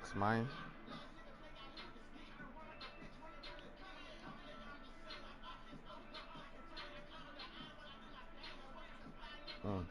mix, man. Mm.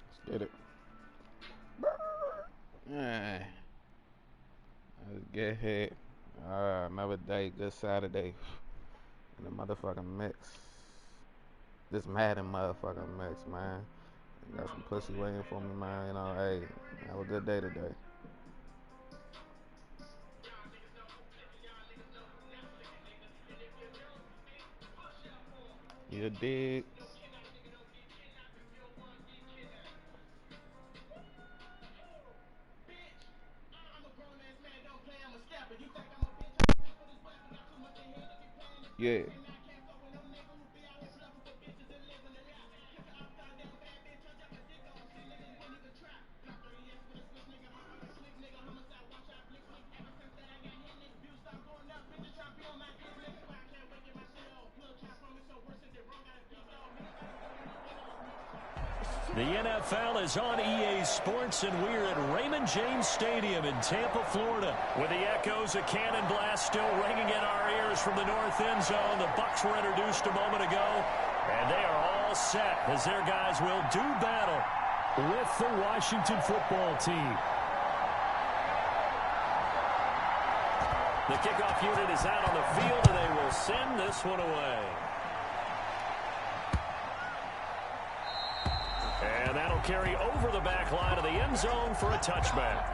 Let's get it. Yeah. Let's get hit. Another day, good Saturday. In the motherfucking mix. This Madden motherfucking mix, man. Got some pussy waiting for me, man. You know, hey, have a good day today. You dig? Yeah. The NFL is on EA Sports, and we're at Raymond James Stadium in Tampa, Florida, with the echoes of Cannon Blast still ringing in our ears from the north end zone. The Bucs were introduced a moment ago, and they are all set as their guys will do battle with the Washington football team. The kickoff unit is out on the field, and they will send this one away. And that'll carry over the back line of the end zone for a touchback.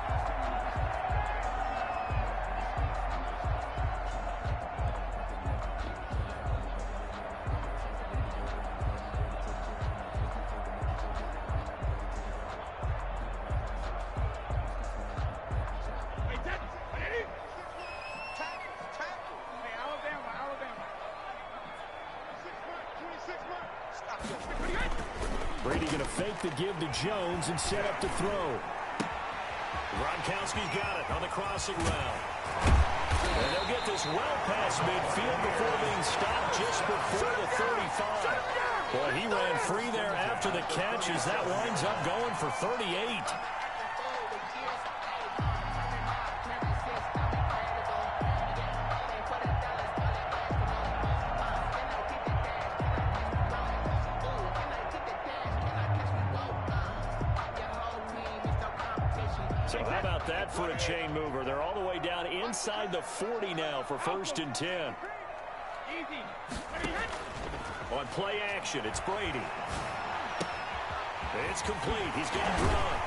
Brady going to fake the give to Jones and set up to throw. Gronkowski's got it on the crossing route. And they'll get this well past midfield before being stopped just before the 35. Boy, he ran free there after the catch as that winds up going for 38. So how about that for a chain mover? They're all the way down inside the 40 now for 1st and 10. On play action, it's Brady. It's complete. He's getting drunk.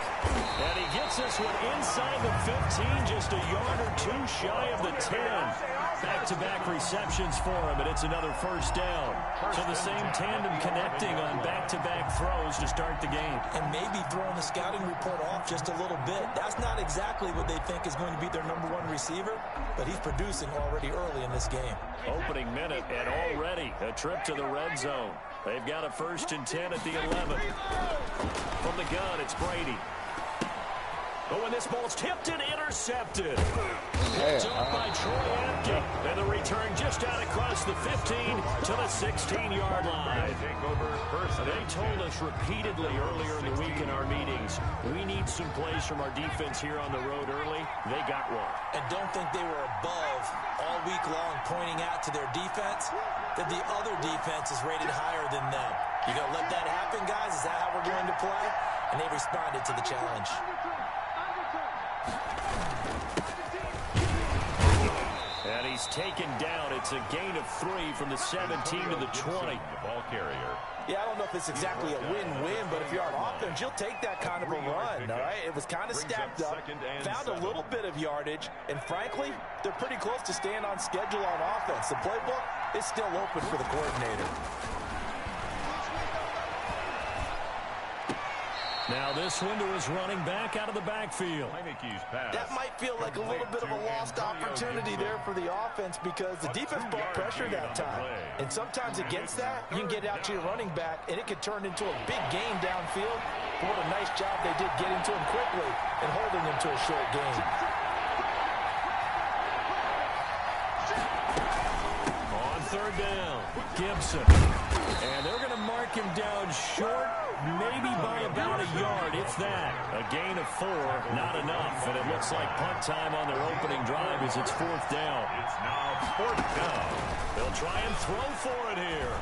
And he gets this one inside the 15, just a yard or two shy of the 10. Back-to-back receptions for him, and it's another first down. So the same tandem connecting on back-to-back throws to start the game. And maybe throwing the scouting report off just a little bit. That's not exactly what they think is going to be their number one receiver, but he's producing already early in this game. Opening minute, and already a trip to the red zone. They've got a 1st and 10 at the 11. From the gun, it's Brady. Oh, and this ball's tipped and intercepted. Picked up by Troy Apke. And the return just out across the 15 to the 16-yard line. They told us repeatedly earlier in the week in our meetings, we need some plays from our defense here on the road early. They got one. And don't think they were above all week long pointing out to their defense that the other defense is rated higher than them. You going to let that happen, guys? Is that how we're going to play? And they responded to the challenge. And he's taken down. It's a gain of 3 from the 17 to the 20. The ball carrier. Yeah, I don't know if it's exactly a win-win, but if you're on offense, you'll take that kind of a run, all right? It was kind of stacked up, found a little bit of yardage, and frankly, they're pretty close to staying on schedule on offense. The playbook is still open for the coordinator. Now this window is running back out of the backfield. That might feel like a little bit of a lost opportunity there for the offense because the defense brought pressure that time. And sometimes against that, you can get out to your running back, and it could turn into a big gain downfield. But what a nice job they did getting to him quickly and holding him to a short gain. On 3rd down, Gibson. And they're going to mark him down short, maybe by about a yard, if that. A gain of 4, not enough. And it looks like punt time on their opening drive as it's 4th down. It's now 4th down. They'll try and throw for it here.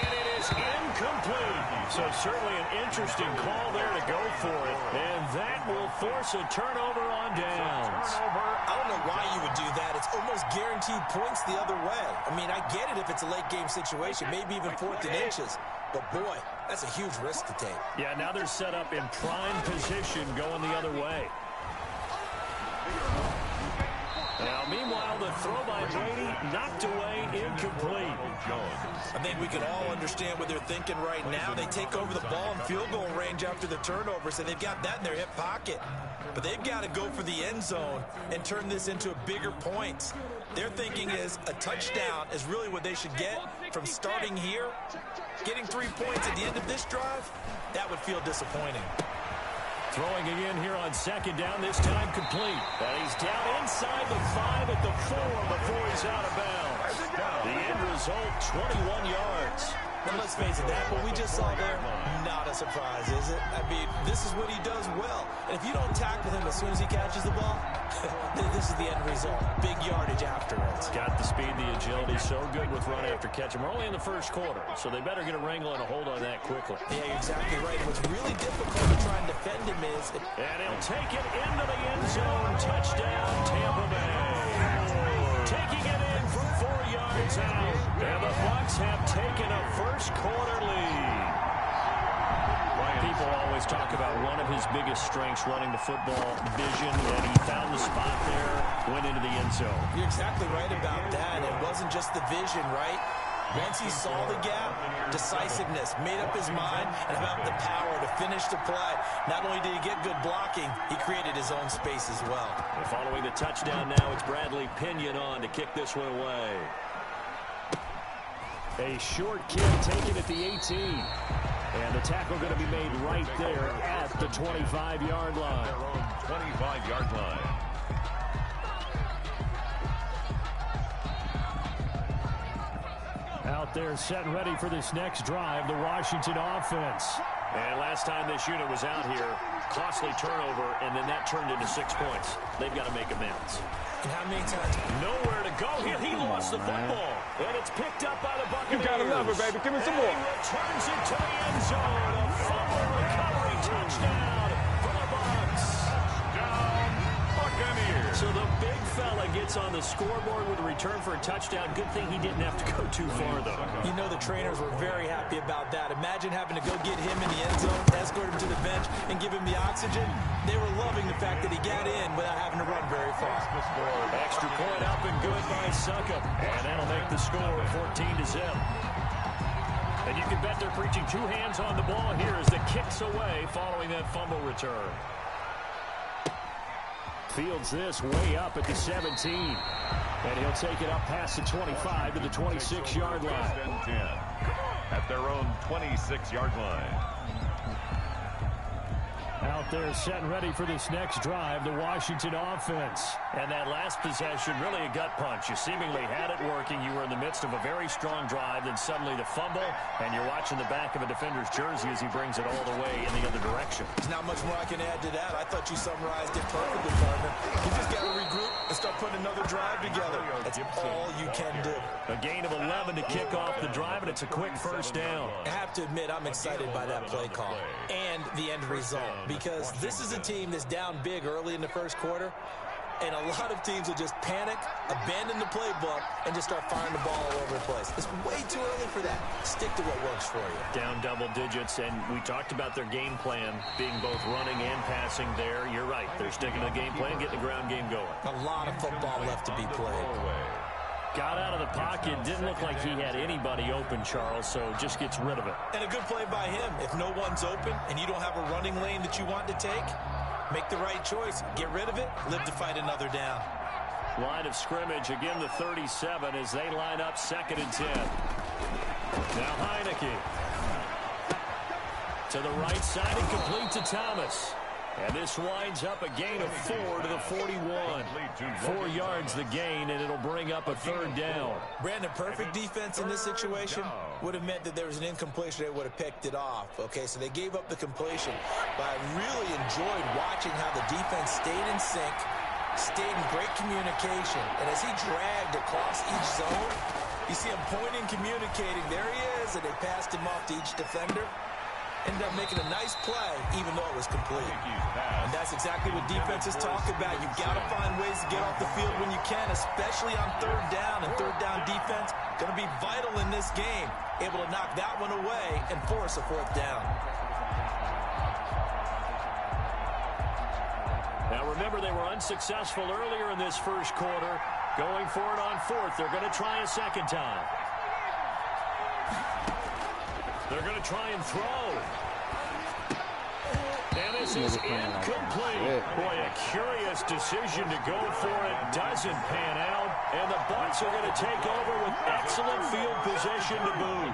And it is incomplete. So certainly an interesting call there to go for it. And that will force a turnover on downs. I don't know why you would do that. It's almost guaranteed points the other way. I mean, I get it if it's a late game situation, maybe even 4th and inches. But, boy, that's a huge risk to take. Yeah, now they're set up in prime position going the other way. Now, meanwhile, the throw by Brady knocked away, incomplete. I think we can all understand what they're thinking right now. They take over the ball in field goal range after the turnover, so they've got that in their hip pocket. But they've got to go for the end zone and turn this into a bigger points. Their thinking is a touchdown is really what they should get from starting here. Getting 3 points at the end of this drive, that would feel disappointing. Throwing again here on 2nd down, this time complete. And he's down inside the 5 at the 4 before he's out of bounds. The end result, 21 yards. And let's face it, that what we just saw there, not a surprise, is it? I mean, this is what he does well. And if you don't tackle him as soon as he catches the ball, this is the end result. Big yardage afterwards. Got the speed, the agility, so good with run after catch. We're only in the 1st quarter, so they better get a wrangle and a hold on that quickly. Yeah, you're exactly right. And what's really difficult to try and defend him is... And he'll take it into the end zone. Touchdown, Tampa Bay. Taking it in from 4 yards out. And the Bucs have taken a 1st quarter lead. People always talk about one of his biggest strengths running the football, vision, and he found the spot there, went into the end zone. You're exactly right about that. It wasn't just the vision, right? Once he saw the gap, decisiveness, made up his mind, and about the power to finish the play. Not only did he get good blocking, he created his own space as well. And following the touchdown now, it's Bradley Pinion on to kick this one away. A short kick taken at the 18. And the tackle going to be made right there at the 25-yard line. Their own 25-yard line. Out there set and ready for this next drive, the Washington offense. And last time this unit was out here, costly turnover, and then that turned into 6 points. They've got to make amends. And how many times? Nowhere to go here. He lost the football. And it's picked up by the Buccaneers. You gotta love it, baby. Give me some more. And he returns it to the end zone. A fumble recovery touchdown for the Bucs. Touchdown, Buccaneers. So the big fella gets hits on the scoreboard with a return for a touchdown. Good thing he didn't have to go too far, though. You know the trainers were very happy about that. Imagine having to go get him in the end zone, escort him to the bench, and give him the oxygen. They were loving the fact that he got in without having to run very far. Extra point up and good by Suckup. And that'll make the score 14-0. And you can bet they're preaching two hands on the ball here as the kick's away following that fumble return. Fields this way up at the 17. And he'll take it up past the 25 to the 26-yard line. 10 at their own 26-yard line. Out there set and ready for this next drive, the Washington offense. And that last possession, really a gut punch. You seemingly had it working. You were in the midst of a very strong drive, then suddenly the fumble, and you're watching the back of a defender's jersey as he brings it all the way in the other direction. There's not much more I can add to that. I thought you summarized it perfectly, partner. You just got to regroup and start putting another drive together. That's all you can do. A gain of 11 to kick off the drive, and it's a quick first down. I have to admit, I'm excited by that play call and the end result, because this is a team that's down big early in the first quarter, and a lot of teams will just panic, abandon the playbook, and just start firing the ball all over the place. It's way too early for that. Stick to what works for you. Down double digits, and we talked about their game plan being both running and passing there. You're right. They're sticking to the game plan, getting the ground game going. A lot of football left to be played. Got out of the pocket. Didn't look like he had anybody open, Charles, so just gets rid of it. And a good play by him. If no one's open and you don't have a running lane that you want to take, make the right choice. Get rid of it. Live to fight another down. Line of scrimmage, again the 37 as they line up 2nd and 10. Now Heineke. To the right side and complete to Thomas. And this winds up a gain of 4 to the 41. 4 yards the gain, and it'll bring up a 3rd down. Brandon, perfect defense in this situation would have meant that there was an incompletion. They would have picked it off. Okay, so they gave up the completion. But I really enjoyed watching how the defense stayed in sync, stayed in great communication. And as he dragged across each zone, you see him pointing, communicating. There he is, and they passed him off to each defender. Ended up making a nice play, even though it was complete. And that's exactly what defenses talk about. You've got to find ways to get off the field when you can, especially on 3rd down. And 3rd down defense going to be vital in this game. Able to knock that one away and force a 4th down. Now remember, they were unsuccessful earlier in this first quarter. Going for it on 4th. They're going to try a second time. They're going to try and throw. And this is incomplete. Boy, a curious decision to go for it. Doesn't pan out. And the Bucs are going to take over with excellent field position to boot.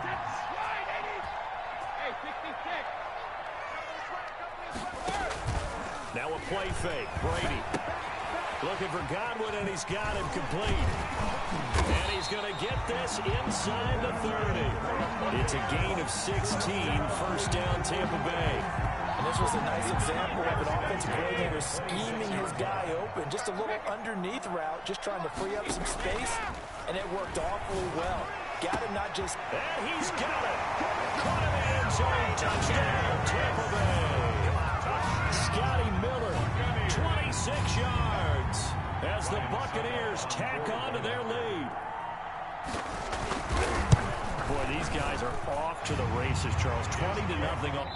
Now a play fake. Brady looking for Godwin, and he's got him complete. And he's going to get this inside the 30. It's a gain of 16, 1st down Tampa Bay. And this was a nice example of an offensive coordinator scheming his guy open. Just a little underneath route, just trying to free up some space, and it worked awfully well. Got him not just... And he's got it. Caught him in the end zone. Touchdown, Tampa Bay. Scotty Miller, 26 yards. As the Buccaneers tack on to their lead. Boy, these guys are off to the races, Charles. 20-0.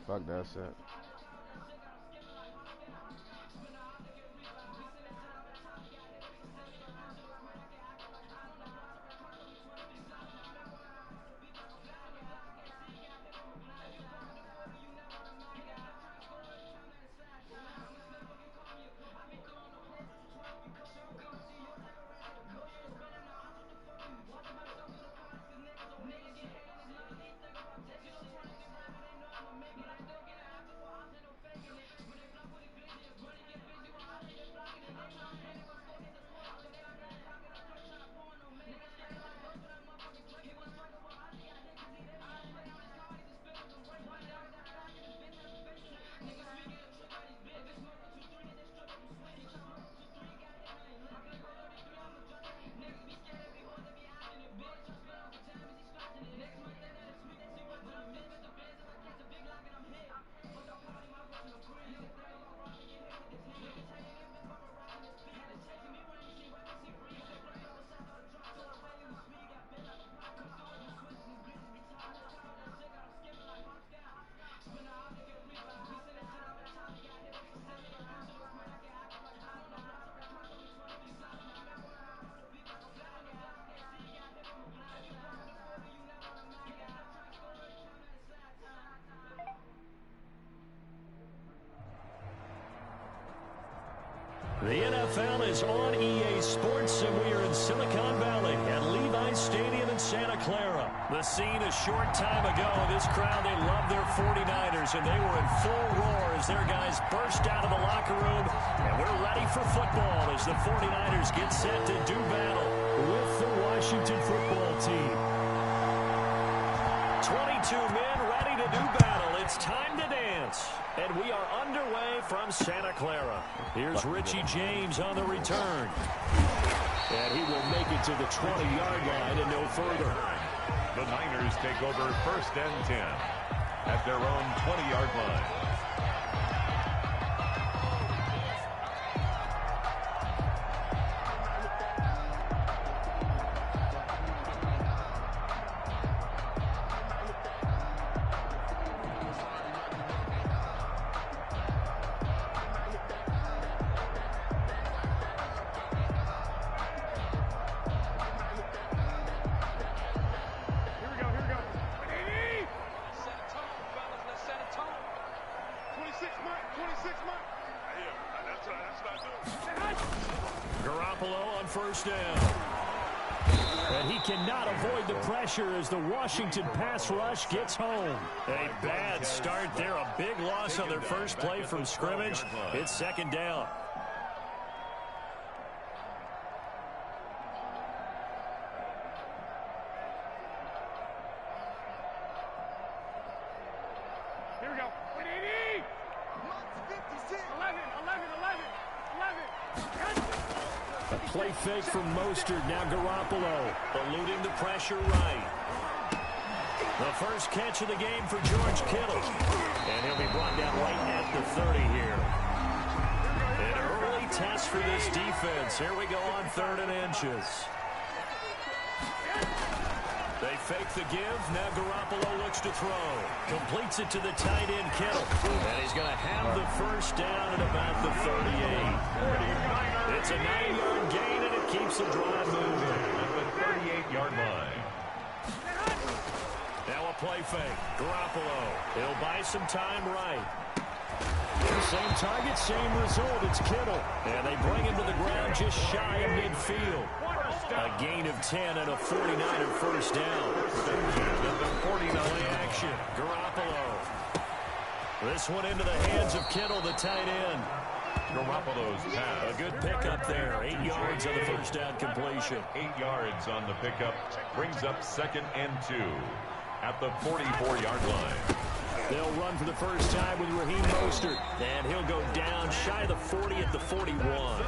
Fuck that shit. The NFL is on EA Sports, and we are in Silicon Valley at Levi's Stadium in Santa Clara. The scene a short time ago. This crowd, they love their 49ers, and they were in full roar as their guys burst out of the locker room. And we're ready for football as the 49ers get set to do battle with the Washington football team. 22 men ready to do battle. It's time to dance. And we are underway from Santa Clara. Here's Richie James on the return. And he will make it to the 20-yard line and no further. The Niners take over 1st and 10 at their own 20-yard line. And he cannot avoid the pressure as the Washington pass rush gets home. A bad start there. A big loss on their first play from scrimmage. It's 2nd down. Here we go. 11. A play fake from Mostert. Now Garoppolo eluding the pressure right. The first catch of the game for George Kittle. And he'll be brought down right at the 30 here. An early test for this defense. Here we go on 3rd and inches. They fake the give. Now Garoppolo looks to throw. Completes it to the tight end, Kittle. And he's going to have the first down at about the 38. It's a 9-yard gain, and it keeps the drive moving. At the 38-yard line. Now a play fake. Garoppolo. He'll buy some time right. Same target, same result. It's Kittle. And they bring him to the ground just shy of midfield. A gain of 10 and a 49er first down. Play action. Garoppolo. This one into the hands of Kittle, the tight end. Garoppolo's pass. A good pickup there. 8 yards on the first down completion. 8 yards on the pickup. Brings up 2nd and 2 at the 44-yard line. They'll run for the first time with Raheem Mostert. And he'll go down shy of the 40 at the 41.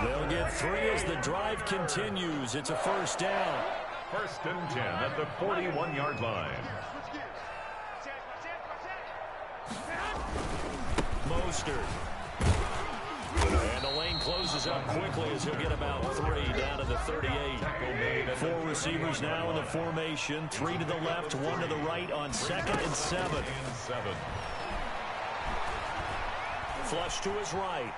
They'll get 3 as the drive continues. It's a first down. 1st and 10 at the 41-yard line. Mostert. And the lane closes up quickly as he'll get about 3 down to the 38. 4 receivers now in the formation. 3 to the left, 1 to the right on 2nd and 7. Flush to his right.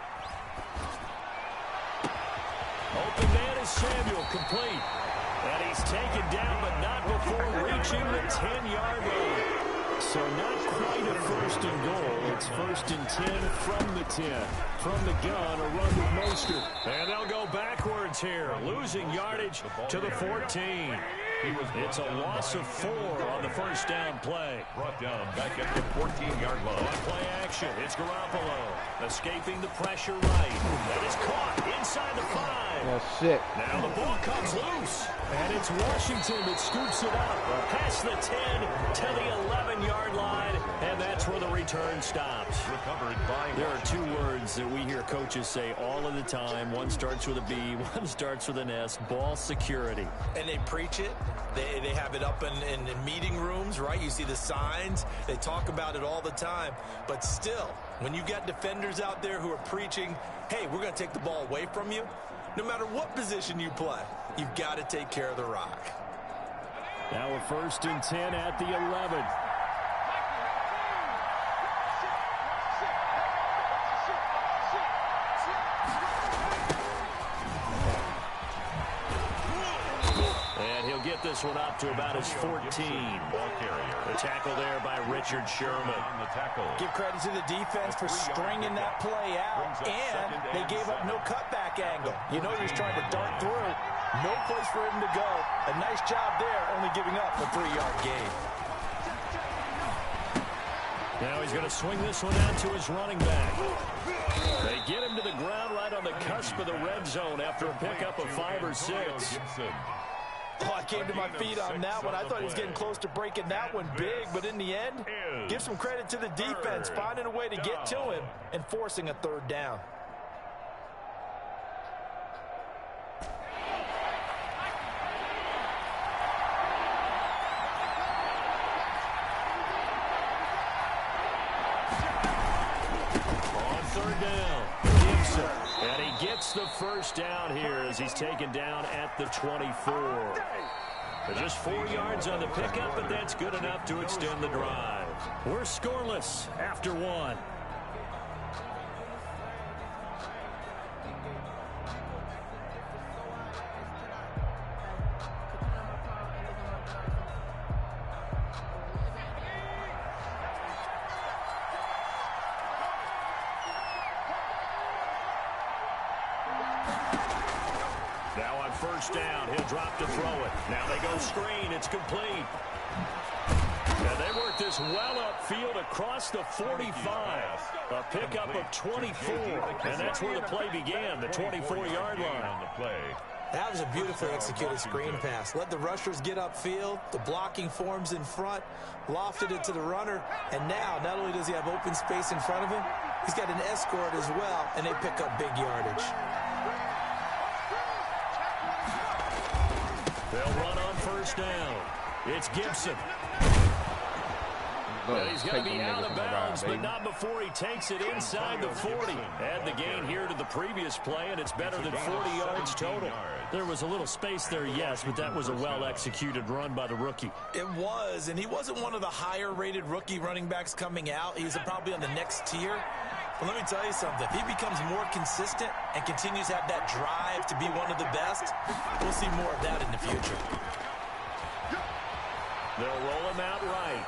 Open man is Samuel, complete. And he's taken down, but not before reaching the 10-yard line. So not quite a 1st and goal. It's 1st and 10 from the 10. From the gun, a run with Mostert. And they'll go backwards here, losing yardage to the 14. It's a loss of 4 on the first down play. Brought down back at the 14-yard line. On play action, it's Garoppolo. Escaping the pressure right. That is caught inside the 5. Oh, shit. Now the ball comes loose. And it's Washington that scoops it up past the 10 to the 11-yard line. And that's where the return stops. Recovered by There are 2 words that we hear coaches say all of the time. One starts with a B, one starts with an S. Ball security. And they preach it. They have it up in meeting rooms, right? You see the signs. They talk about it all the time. But still, when you got defenders out there who are preaching, hey, we're going to take the ball away from you, no matter what position you play, you've got to take care of the rock. Now a 1st and 10 at the 11. get this one up to about his 14. Ball carrier. The tackle there by Richard Sherman. On the tackle. Give credit to the defense for stringing that play out, and they gave up no cutback angle. You know he was trying to dart through. No place for him to go. A nice job there, only giving up a 3-yard gain. Now he's going to swing this one out to his running back. They get him to the ground right on the cusp of the red zone after a pickup of 5 or 6. Oh, I came to my feet on that one. I thought he was getting close to breaking that one big, but in the end, give some credit to the defense, finding a way to get to him and forcing a 3rd down. And he gets the first down here as he's taken down at the 24. Just 4 yards on the pickup, but that's good enough to extend the drive. We're scoreless after 1. First down, he'll drop to throw it. Now they go screen, it's complete. And they work this well upfield across the 45. A pickup of 24, and that's where the play began, the 24-yard line. That was a beautifully executed screen pass. Let the rushers get upfield, the blocking forms in front, lofted it to the runner, and now not only does he have open space in front of him, he's got an escort as well, and they pick up big yardage. They'll run on first down. It's Gibson. And he's going to be out of bounds, but not before he takes it inside the 40. Add the gain here to the previous play, and it's better than 40 yards total. There was a little space there, yes, but that was a well-executed run by the rookie. It was, and he wasn't one of the higher-rated rookie running backs coming out. He's probably on the next tier. But let me tell you something. If he becomes more consistent and continues to have that drive to be one of the best, we'll see more of that in the future. They'll roll him out right.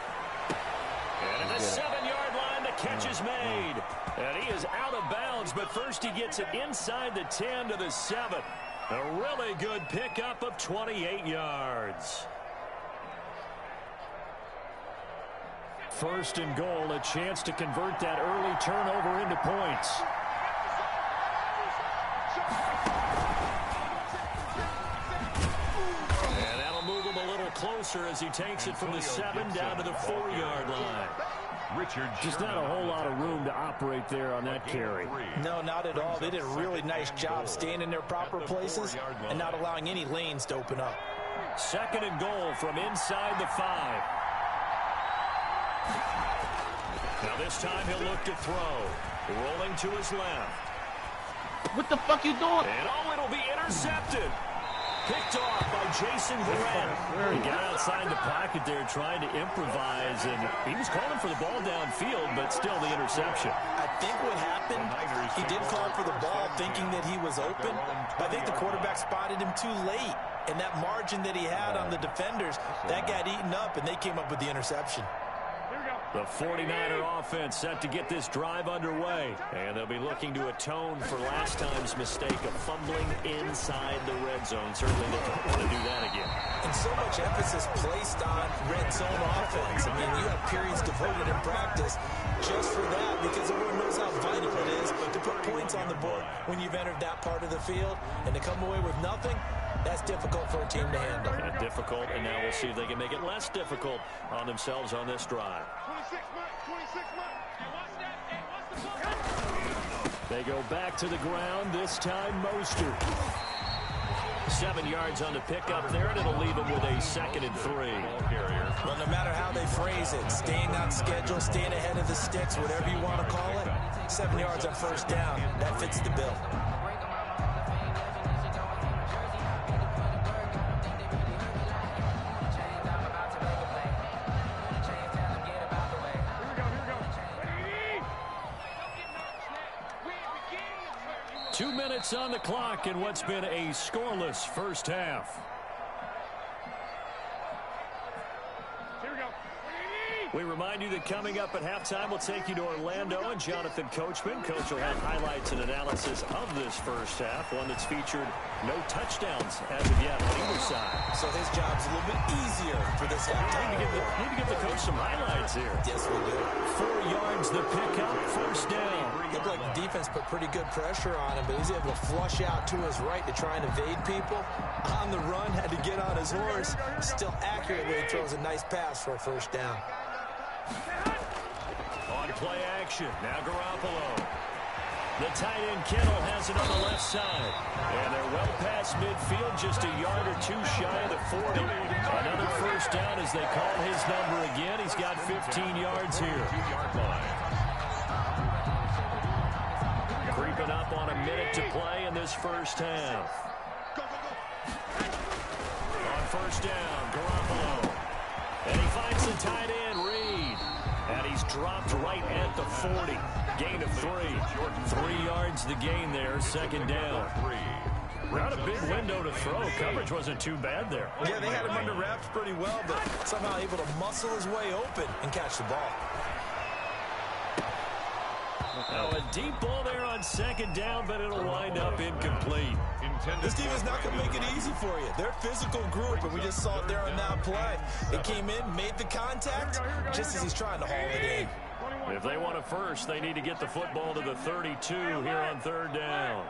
And at the 7-yard line, the catch is made. And he is out of bounds, but first he gets it inside the 10 to the 7. A really good pickup of 28 yards. First and goal, a chance to convert that early turnover into points. And that'll move him a little closer as he takes it from the 7 down to the 4-yard line. Just not a whole lot of room to operate there on that carry. No, not at all. They did a really nice job staying in their proper places and not allowing any lanes to open up. Second and goal from inside the 5. Now this time he'll look to throw. Rolling to his left. What the fuck you doing? And oh, it'll be intercepted. Picked off by Jason Verrett. He got outside the pocket there trying to improvise, and he was calling for the ball downfield, but still the interception. I think what happened, he did call for the ball thinking that he was open, but I think the quarterback spotted him too late. And that margin that he had on the defenders, that got eaten up, and they came up with the interception. The 49er offense set to get this drive underway. And they'll be looking to atone for last time's mistake of fumbling inside the red zone. Certainly they don't want to do that again. And so much emphasis placed on red zone offense. I mean, you have periods devoted in practice just for that because everyone knows how vital it is to put points on the board when you've entered that part of the field. And to come away with nothing, that's difficult for a team to handle. And difficult, and now we'll see if they can make it less difficult on themselves on this drive. They go back to the ground, this time Mostert. 7 yards on the pickup there, and it'll leave him with a 2nd and 3. Well, no matter how they phrase it, staying on schedule, staying ahead of the sticks, whatever you want to call it, 7 yards on first down, that fits the bill. Two minutes on the clock in what's been a scoreless first half. We remind you that coming up at halftime, we'll take you to Orlando and Jonathan Coachman. Coach will have highlights and analysis of this first half, one that's featured no touchdowns as of yet on either side. So his job's a little bit easier for this halftime. Need to give the coach some highlights here. Yes, we do. 4 yards the pickup, first down. Looked like the defense put pretty good pressure on him, but he's able to flush out to his right to try and evade people. On the run, had to get on his horse. Still accurately throws a nice pass for a first down. On play action, now Garoppolo. The tight end Kittle has it on the left side. And they're well past midfield, just a yard or two shy of the 40. Another first down as they call his number again. He's got 15 yards here. Creeping up on a minute to play in this first half. On first down, Garoppolo. And he finds the tight end, Reed. And he's dropped right at the 40. Gain of 3. 3 yards the gain there, second down. Not a big window to throw. Coverage wasn't too bad there. Yeah, they had him under wraps pretty well, but somehow able to muscle his way open and catch the ball. Oh, a deep ball there on second down, but it'll wind up incomplete. This team is not going to make it easy for you. They're a physical group, and we just saw it there on that play. It came in, made the contact, just as he's trying to haul it in. If they want a first, they need to get the football to the 32 here on third down.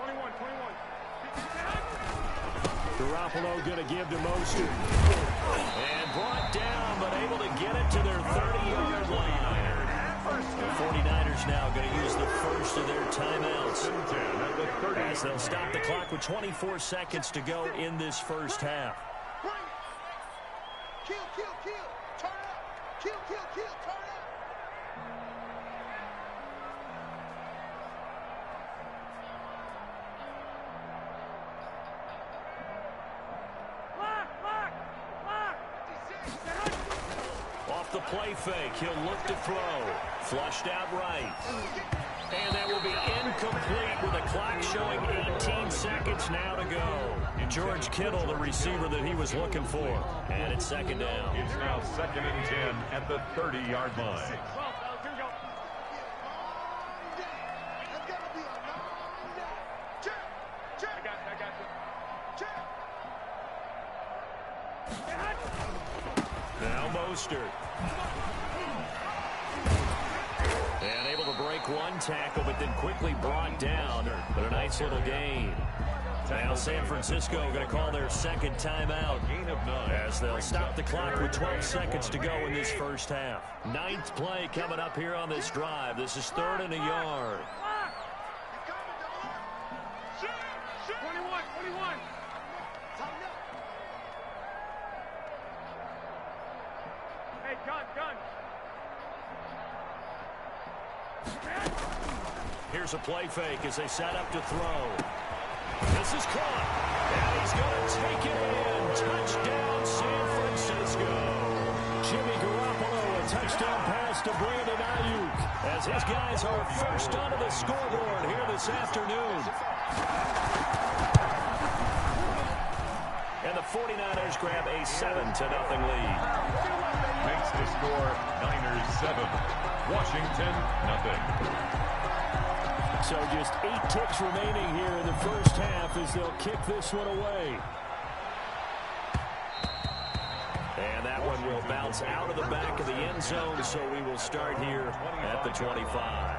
21. Garoppolo going to give to Mostert. And brought down, but able to get it to their 30-yard line. The 49ers now going to use the first of their timeouts. As they'll stop the clock with 24 seconds to go in this first half. Kill. Turn up. Kill. Turn up. Off the play fake, he'll look to throw. Flushed out right. And that will be incomplete with the clock showing 18 seconds now to go. George Kittle, the receiver that he was looking for. And it's second down. It's now 2nd and 10 at the 30-yard line. Now Mostert. And able to break one tackle, but then quickly brought down. But a nice little gain. Now San Francisco going to call their second timeout as they'll stop the clock with 12 seconds to go in this first half. 9th play coming up here on this drive. This is 3rd and a yard. 21. Hey, gun. Here's a play fake as they set up to throw. This is caught, and he's going to take it in. Touchdown, San Francisco. Jimmy Garoppolo, a touchdown pass to Brandon Ayuk, as his guys are first onto the scoreboard here this afternoon. And the 49ers grab a 7-0 lead. Makes the score Niners 7, Washington 0. So just 8 ticks remaining here in the first half as they'll kick this one away. And that one will bounce out of the back of the end zone, so we will start here at the 25.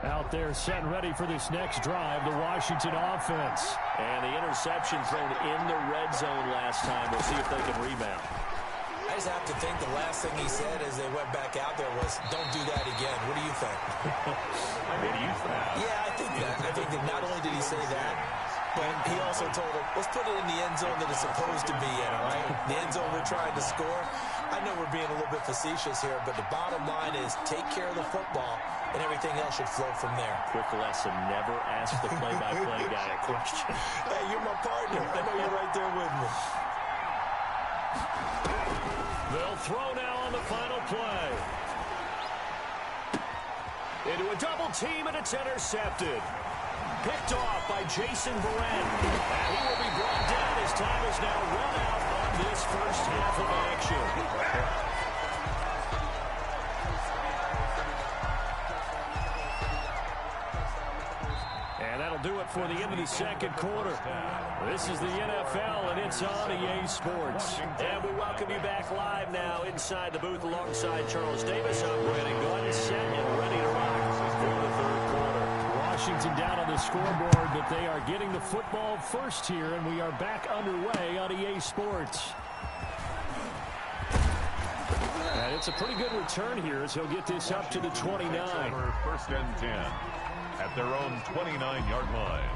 Out there set and ready for this next drive, the Washington offense. And the interception thrown in the red zone last time. We'll see if they can rebound. I just have to think the last thing he said as they went back out there was, don't do that again. What do you think? Yeah, I think that. I think that not only did he say that, but he also told him, let's put it in the end zone that it's supposed to be in, all right? The end zone we're trying to score. I know we're being a little bit facetious here, but the bottom line is take care of the football, and everything else should flow from there. Quick lesson, never ask the play-by-play guy a question. Hey, you're my partner. I know you're right there with me. They'll throw now on the final play. Into a double team, and it's intercepted. Picked off by Jason Barrett. And he will be brought down. His time is now run out on this first half of action. And that'll do it for the end of the second quarter. This is the NFL, and it's on EA Sports. And we welcome you back live now inside the booth alongside Charles Davis. I'm Brandon Glenn, set and ready to rock for the third quarter. Washington down on the scoreboard, but they are getting the football first here, and we are back underway on EA Sports. And it's a pretty good return here as he'll get this up to the 29. First and 10 at their own 29-yard line.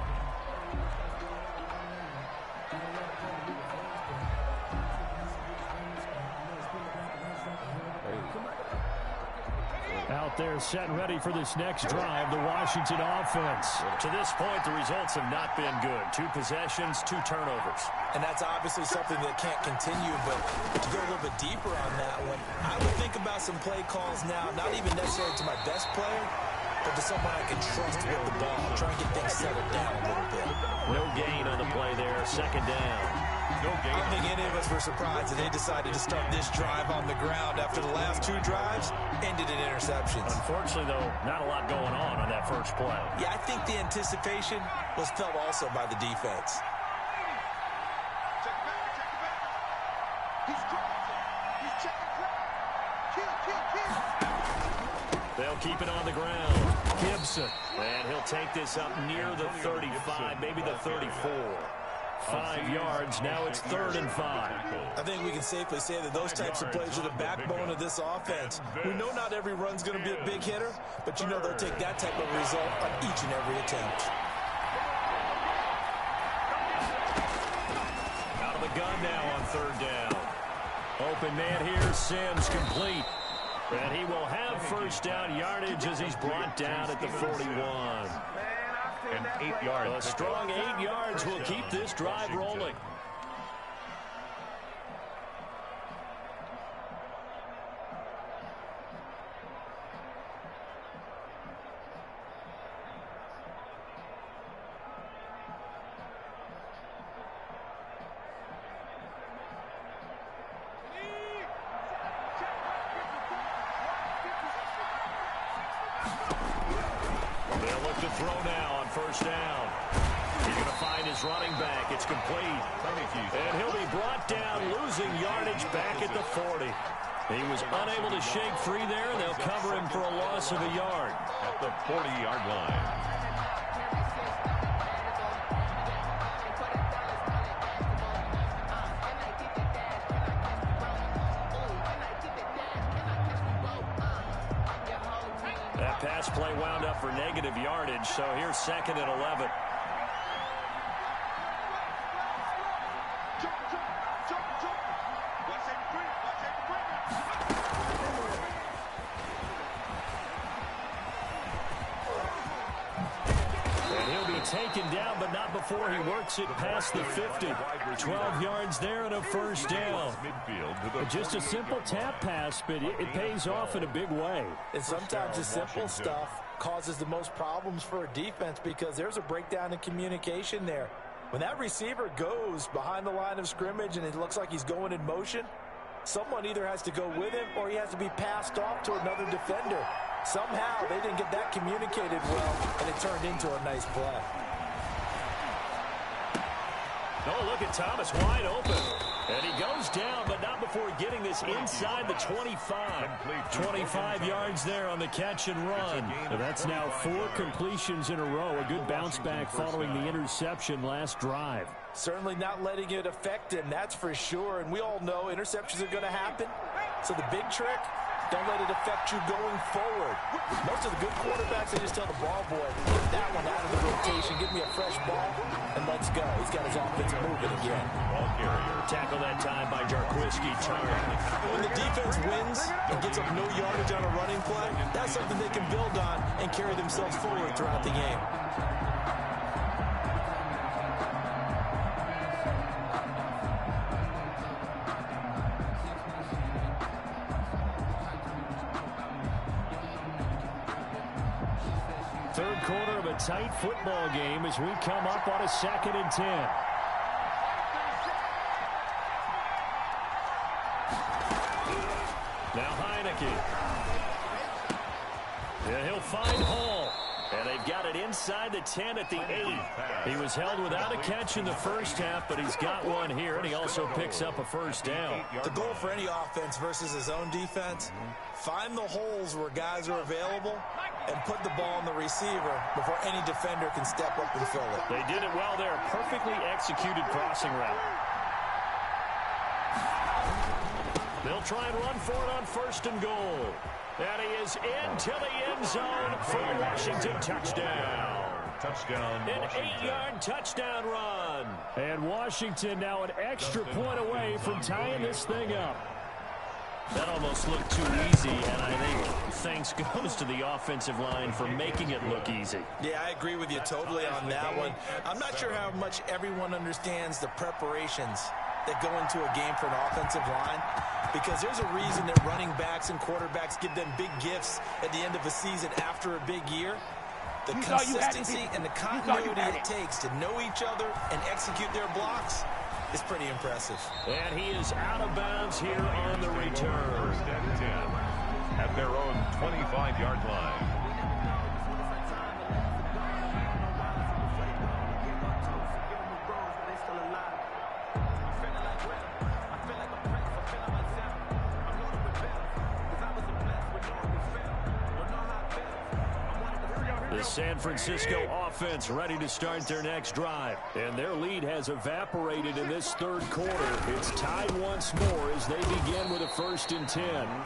Out there set and ready for this next drive, the Washington offense. To this point, the results have not been good. 2 possessions, 2 turnovers. And that's obviously something that can't continue, but to go a little bit deeper on that one, I would think about some play calls now, not even necessarily to my best player, but to someone I can trust with the ball. Try and get things settled down a little bit. No gain on the play there, second down. No gain. I don't think any of us were surprised that they decided to start this drive on the ground after the last 2 drives ended in interceptions. Unfortunately, though, not a lot going on that first play. Yeah, I think the anticipation was felt also by the defense. Check it back. He's crossing. He's checking crowd. Kill. They'll keep it on the ground. Gibson. And he'll take this up near the 35, maybe the 34. 5 yards. Now it's 3rd and 5. I think we can safely say that those types of plays are the backbone of this offense. We know not every run's going to be a big hitter, but you know they'll take that type of result on each and every attempt. Out of the gun now on 3rd down. Open man here, Sims complete. And he will have first down yardage as he's brought down at the 41. And 8 yards. A strong 8 yards will keep this drive rolling. They'll look to throw now on first down. He's going to find his running back. It's complete. And he'll be brought down, losing yardage back at the 40. He was unable to shake free there, and they'll cover him for a loss of a yard. At the 40-yard line. That pass play wound up for negative yardage, so here's 2nd and 11. And he'll be taken down, but not before he works it past the 50. 12 yards there and a first down. Just a simple tap pass, but it pays off in a big way. And sometimes the simple stuff causes the most problems for a defense because there's a breakdown in communication there. When that receiver goes behind the line of scrimmage and it looks like he's going in motion, someone either has to go with him or he has to be passed off to another defender. Somehow they didn't get that communicated well, and it turned into a nice play. Oh, look at Thomas wide open. And he goes down, but not before getting this inside the 25. 25 yards there on the catch and run. And that's now 4 completions in a row. A good bounce back following the interception last drive. Certainly not letting it affect him, that's for sure. And we all know interceptions are going to happen. So the big trick, don't let it affect you going forward. Most of the good quarterbacks, they just tell the ball boy, get that one out of the rotation, give me a fresh ball, and let's go. He's got his offense moving again. Ball carrier. Tackle that time by Jarquiski Turner. When the defense wins and gets up no yardage on a running play, that's something they can build on and carry themselves forward throughout the game. Third quarter of a tight football game as we come up on a 2nd and 10. Now Heineke. And he'll find Hall. And they've got it inside the 10 at the 8. He was held without a catch in the first half, but he's got one here, and he also picks up a first down. The goal for any offense versus his own defense, find the holes where guys are available and put the ball on the receiver before any defender can step up and fill it. They did it well there. Perfectly executed crossing route. They'll try and run for it on 1st and goal. And he is into the end zone for Washington. Touchdown. Touchdown, An Washington. 8-yard touchdown run. And Washington now an extra point away from tying this thing up. That almost looked too easy, and I think thanks goes to the offensive line for making it look easy. Yeah, I agree with you totally on that one. I'm not sure how much everyone understands the preparations that go into a game for an offensive line, because there's a reason that running backs and quarterbacks give them big gifts at the end of a season after a big year. The consistency and the continuity it takes to know each other and execute their blocks is pretty impressive. And he is out of bounds here on the return. 1st and 10 at their own 25-yard line. The San Francisco offense ready to start their next drive. And their lead has evaporated in this 3rd quarter. It's tied once more as they begin with a 1st and 10.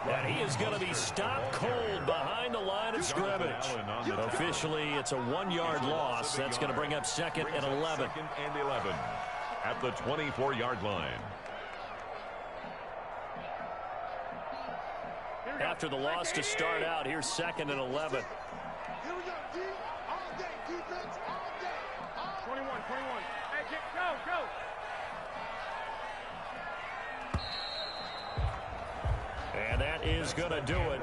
And he is going to be stopped cold behind the line of scrimmage. Officially, it's a 1-yard loss. That's going to bring up 2nd and 11. 2nd and 11 at the 24-yard line. After the loss to start out, here's 2nd and 11. Here we go, D. All day, defense, all day. 21. Hey, go. And that is going to do it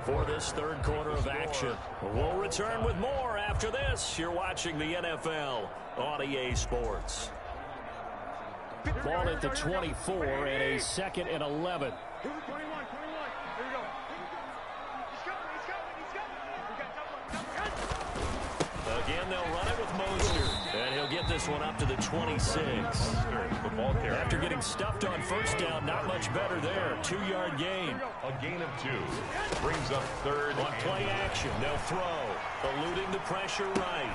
for this 3rd quarter of action. We'll return with more after this. You're watching the NFL on EA Sports. Ball at the 24 and a 2nd and 11. Here we 21. Here we go. He's coming. We got double. Again, they'll run it with Mostert. And he'll get this one up to the 26. The ball carrier. After getting stuffed on 1st down, not much better there. 2-yard gain. A gain of 2 brings up 3rd. On play action, they'll throw. Eluding the pressure right.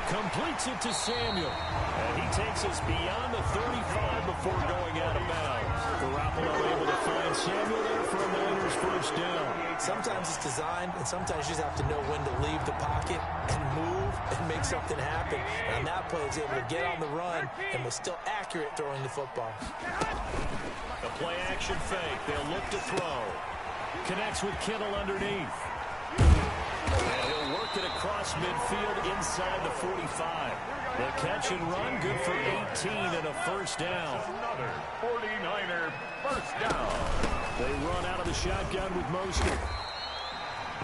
Completes it to Samuel. And he takes us beyond the 35 before going out of bounds. Garoppolo able to find Samuel there for a Niners 1st down. Sometimes it's designed, and sometimes you just have to know when to leave the pocket and move and make something happen. And on that play, he's able to get on the run and was still accurate throwing the football. The play action fake. They'll look to throw. Connects with Kittle underneath. And he'll work it across midfield inside the 45. The catch and run, good for 18 and a 1st down. Another 49er 1st down. They run out of the shotgun with Mostert.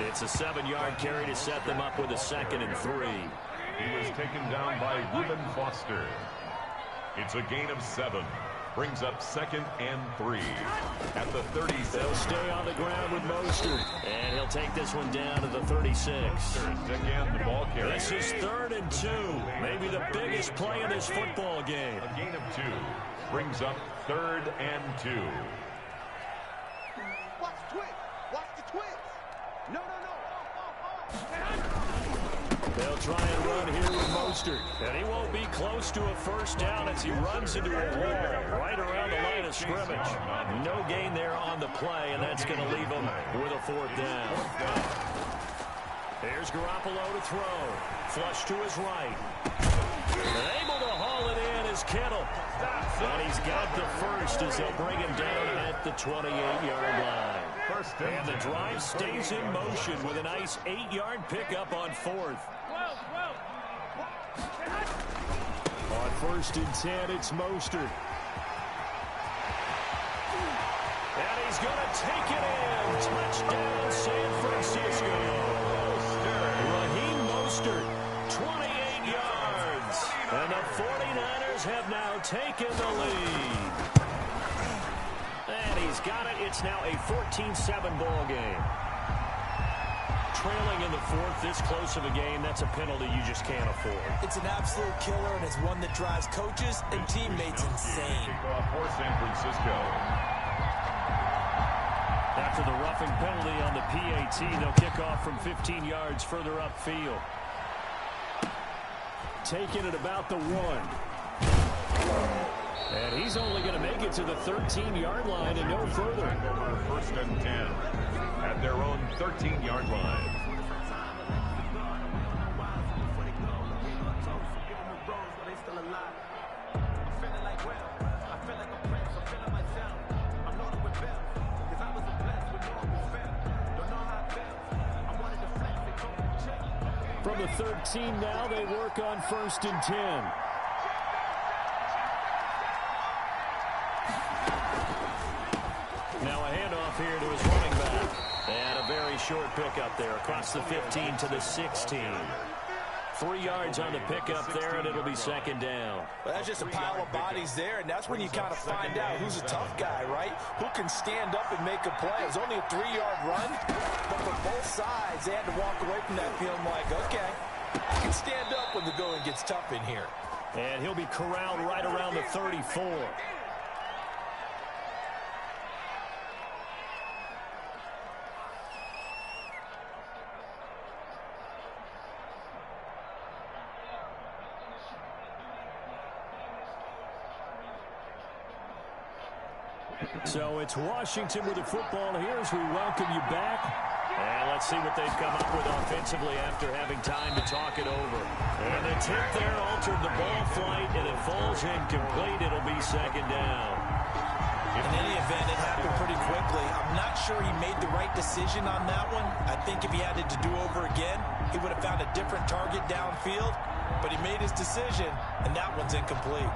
It's a 7-yard carry to set them up with a 2nd and 3. He was taken down by Reuben Foster. It's a gain of 7. Brings up 2nd and 3 at the 36. They'll stay on the ground with Mostert. And he'll take this one down to the 36. Again, the ball carrier. This is 3rd and 2. Maybe the biggest play in this football game. A gain of 2 brings up 3rd and 2. Watch the twins. Watch the twins. No. They'll try and run here with Mostert. And he won't be close to a 1st down as he runs into a wall right around the line of scrimmage. No gain there on the play, and that's going to leave him with a 4th down. Here's Garoppolo to throw. Flush to his right. And able to haul it in is Kittle. And he's got the first as they'll bring him down at the 28-yard line. And the drive stays in motion with a nice 8-yard pickup on fourth. On 1st and 10, it's Mostert. And he's going to take it in. Touchdown, San Francisco. Raheem Mostert, 28 yards. And the 49ers have now taken the lead. And he's got it. It's now a 14-7 ball game. Trailing in the fourth, this close of a game, that's a penalty you just can't afford. It's an absolute killer, and it's one that drives coaches and teammates insane. Kickoff for San Francisco. After the roughing penalty on the PAT, they'll kick off from 15 yards further upfield. Taking it about the 1. And he's only going to make it to the 13-yard line and no further. 1st and 10 at their own 13-yard line. From the 13 now, they work on 1st and 10. Now a handoff here to his running back. And a very short pickup there across the 15 to the 16. 3 yards on the pickup there, and it'll be 2nd down. Well, that's just a pile of bodies there, and that's when you kind of find out who's a tough guy, right? Who can stand up and make a play. It was only a 3-yard run, but for both sides, they had to walk away from that feeling like, okay, I can stand up when the going gets tough in here. And he'll be corralled right around the 34. So it's Washington with the football here as we welcome you back. And let's see what they've come up with offensively after having time to talk it over. And the tip there altered the ball flight, and it falls incomplete. It'll be 2nd down. In any event, it happened pretty quickly. I'm not sure he made the right decision on that one. I think if he had it to do over again, he would have found a different target downfield. But he made his decision, and that one's incomplete.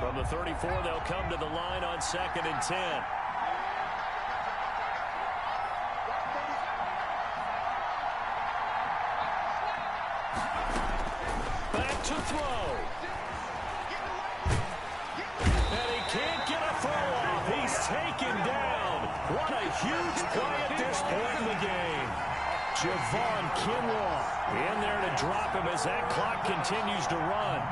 From the 34, they'll come to the line on 2nd and 10. Back to throw. And he can't get a throw off. He's taken down. What a huge play at this point in the game. Javon Kinlaw in there to drop him as that clock continues to run.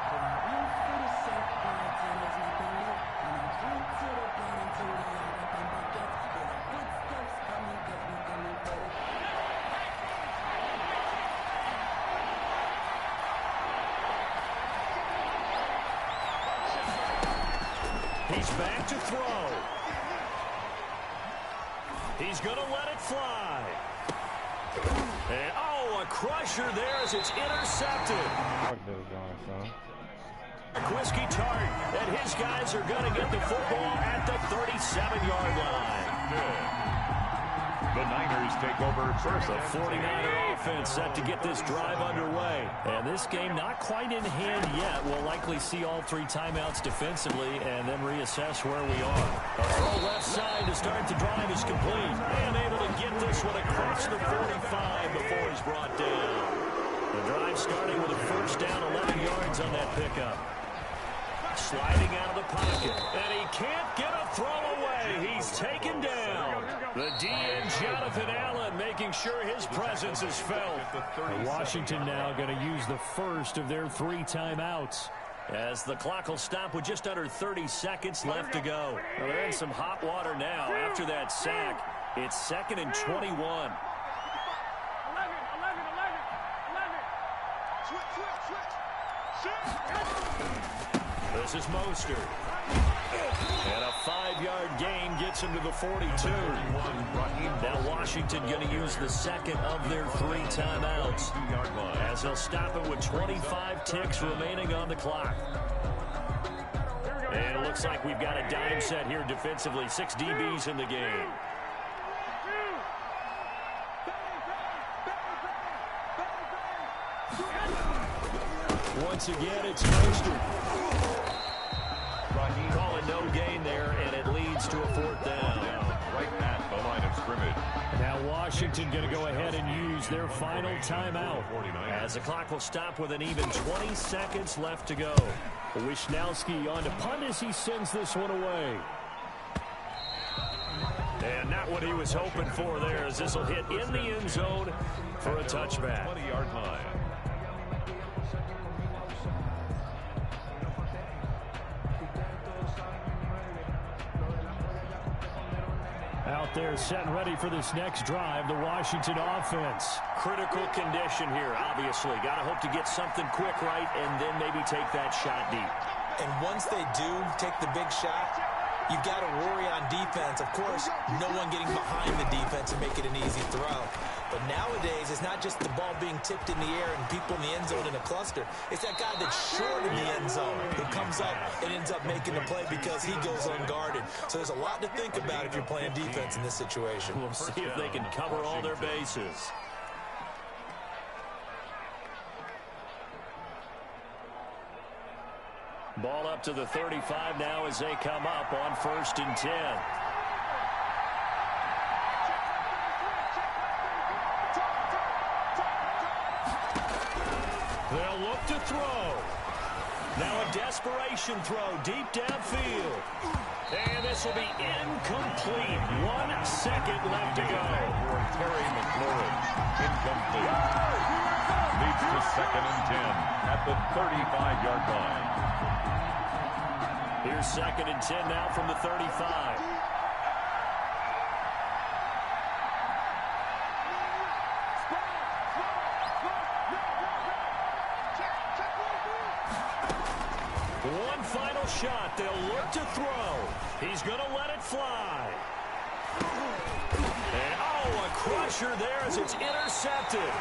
He's back to throw. He's going to let it fly. And, oh, a crusher there as it's intercepted. Whiskey Tart and his guys are going to get the football at the 37-yard line. The Niners take over first. The 49er offense set to get this drive underway. And this game not quite in hand yet. We'll likely see all 3 timeouts defensively and then reassess where we are. A throw left side to start the drive is complete. And able to get this one across the 45 before he's brought down. The drive starting with a first down, 11 yards on that pickup. Sliding out of the pocket. And he can't get a throw away. He's taken down. The DN, Jonathan Allen, making sure his presence is felt. And Washington now going to use the first of their 3 timeouts. As the clock will stop with just under 30 seconds left to go. Well, they're in some hot water now after that sack. It's 2nd and 21. 11. Switch. This is Mostert. gets him to the 42. Now Washington going to use the second of their 3 timeouts, as they'll stop it with 25 ticks remaining on the clock. And it looks like we've got a dime set here defensively. 6 DBs in the game. Once again, it's Mostert. Call it no gain there, and it leads to a 4th down. Right at the line of scrimmage. Now Washington going to go ahead and use their final timeout, as the clock will stop with an even 20 seconds left to go. Wishnowski on to punt as he sends this one away. And not what he was hoping for there, as this will hit in the end zone for a touchback. 20-yard line. Out there set and ready for this next drive, the Washington offense. Critical condition here, obviously. Got to hope to get something quick right and then maybe take that shot deep. And once they do take the big shot, you've got to worry on defense. Of course, no one getting behind the defense and make it an easy throw. But nowadays, it's not just the ball being tipped in the air and people in the end zone in a cluster. It's that guy that's short in the end zone who comes up and ends up making the play because he goes unguarded. So there's a lot to think about if you're playing defense in this situation. We'll see if they can cover all their bases. Ball up to the 35 now as they come up on 1st and 10. They'll look to throw. Now a desperation throw deep downfield. And this will be incomplete. 1 second left to go. Terry McLaurin, incomplete. Leads to 2nd and 10 at the 35-yard line. Here's 2nd and 10 now from the 35. One final shot. They'll look to throw. He's going to let it fly. And oh, a crusher there as it's intercepted.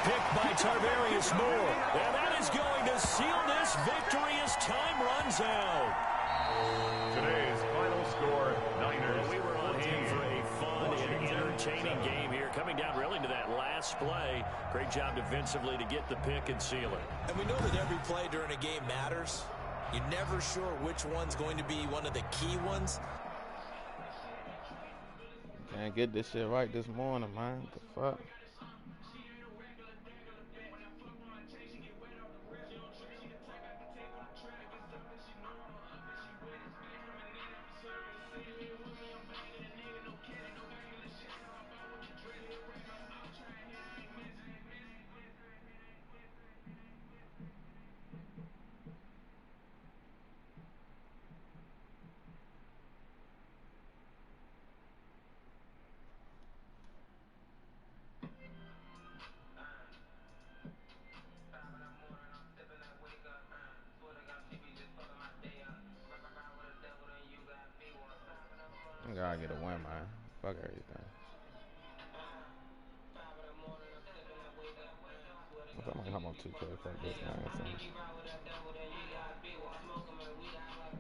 Picked by Tarvarius Moore. And that is going to seal this victory as time runs out. Today's final score, Niners. We were on hand for a fun and entertaining game here. Coming down really to that last play. Great job defensively to get the pick and seal it. And we know that every play during a game matters. You're never sure which one's going to be one of the key ones. Can't get this shit right this morning, man. What the fuck? I gotta get a win, man. Fuck everything. I might come on 2K for this, man.